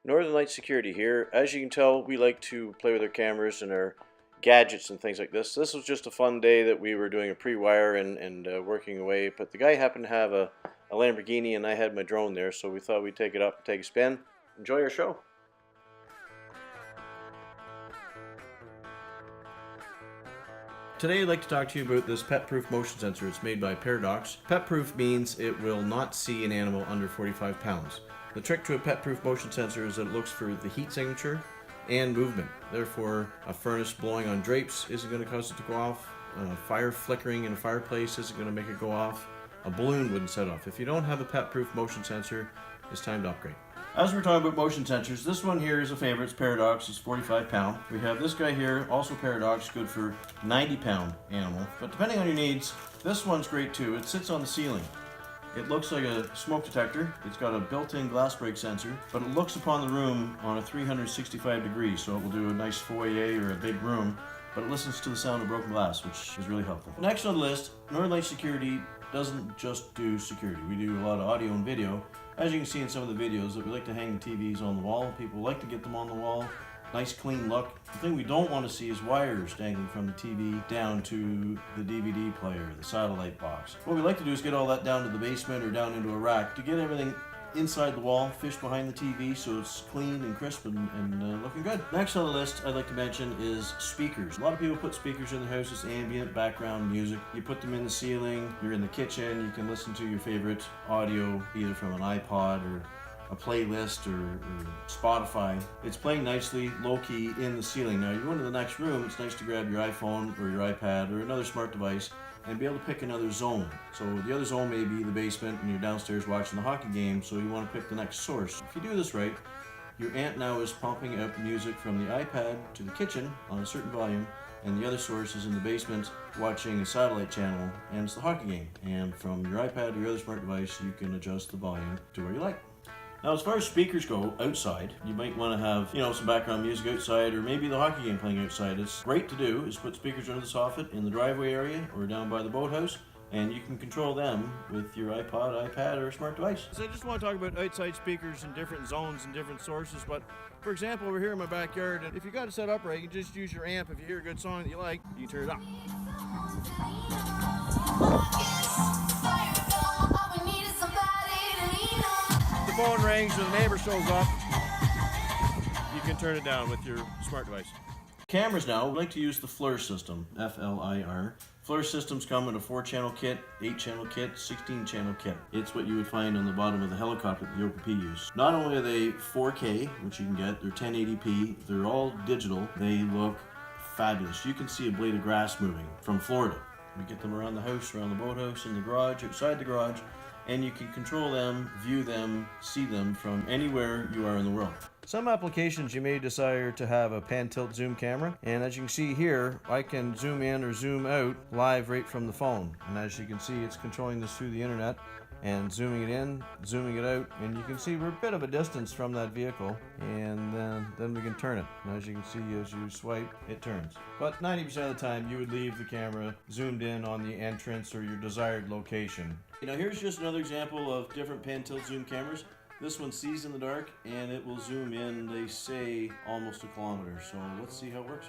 Northern Lights Security here. As you can tell, we like to play with our cameras and our gadgets and things like this. This was just a fun day that we were doing a pre-wire and working away, but the guy happened to have a Lamborghini and I had my drone there, so we thought we'd take it up and take a spin. Enjoy our show. Today I'd like to talk to you about this pet-proof motion sensor. It's made by Paradox. Pet-proof means it will not see an animal under 45 pounds. The trick to a pet-proof motion sensor is that it looks for the heat signature and movement. Therefore, a furnace blowing on drapes isn't going to cause it to go off. Fire flickering in a fireplace isn't going to make it go off. A balloon wouldn't set off. If you don't have a pet-proof motion sensor, it's time to upgrade. As we're talking about motion sensors, this one here is a favorite. It's Paradox. It's 45 pound. We have this guy here, also Paradox, good for 90 pound animal. But depending on your needs, this one's great too. It sits on the ceiling. It looks like a smoke detector. It's got a built-in glass break sensor, but it looks upon the room on a 365 degrees, so it will do a nice foyer or a big room, but it listens to the sound of broken glass, which is really helpful. Next on the list, Northern Lights Security doesn't just do security. We do a lot of audio and video. As you can see in some of the videos, that we like to hang the TVs on the wall. People like to get them on the wall. Nice clean look. The thing we don't want to see is wires dangling from the TV down to the DVD player, the satellite box. What we like to do is get all that down to the basement or down into a rack to get everything inside the wall, fish behind the TV, so it's clean and crisp and looking good. Next on the list I'd like to mention is speakers. A lot of people put speakers in their houses, ambient background music. You put them in the ceiling, you're in the kitchen, you can listen to your favorite audio either from an iPod or a playlist or Spotify. It's playing nicely, low-key in the ceiling. Now you go into the next room, it's nice to grab your iPhone or your iPad or another smart device and be able to pick another zone. So the other zone may be the basement and you're downstairs watching the hockey game, so you want to pick the next source. If you do this right, your aunt now is pumping out music from the iPad to the kitchen on a certain volume, and the other source is in the basement watching a satellite channel, and it's the hockey game. And from your iPad or your other smart device, you can adjust the volume to where you like. Now, as far as speakers go outside, you might want to have, some background music outside, or maybe the hockey game playing outside. It's great to do is put speakers under the soffit in the driveway area or down by the boathouse, and you can control them with your iPod, iPad, or smart device. So I just want to talk about outside speakers in different zones and different sources, but for example, over here in my backyard, if you got it set up right, you can just use your amp. If you hear a good song that you like, you can turn it up. The phone rings or the neighbor shows up, you can turn it down with your smart device. Cameras now, we like to use the FLIR system, F-L-I-R. FLIR systems come in a 4-channel kit, 8-channel kit, 16-channel kit. It's what you would find on the bottom of the helicopter that the OPP use. Not only are they 4K, which you can get, they're 1080p, they're all digital, they look fabulous. You can see a blade of grass moving from Florida. We get them around the house, around the boathouse, in the garage, outside the garage, and you can control them, view them, see them from anywhere you are in the world. Some applications you may desire to have a pan tilt zoom camera, and as you can see here, I can zoom in or zoom out live right from the phone. And as you can see, it's controlling this through the internet and zooming it in, zooming it out, and you can see we're a bit of a distance from that vehicle, and then we can turn it. And as you can see, as you swipe, it turns. But 90% of the time, you would leave the camera zoomed in on the entrance or your desired location. Here's just another example of different pan tilt zoom cameras. This one sees in the dark, and it will zoom in, they say, almost a kilometer. So let's see how it works.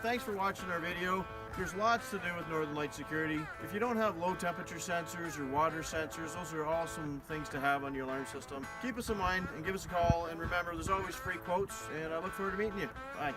Thanks for watching our video. There's lots to do with Northern Lights Security. If you don't have low temperature sensors or water sensors, those are awesome things to have on your alarm system. Keep us in mind and give us a call, and remember, there's always free quotes, and I look forward to meeting you. Bye.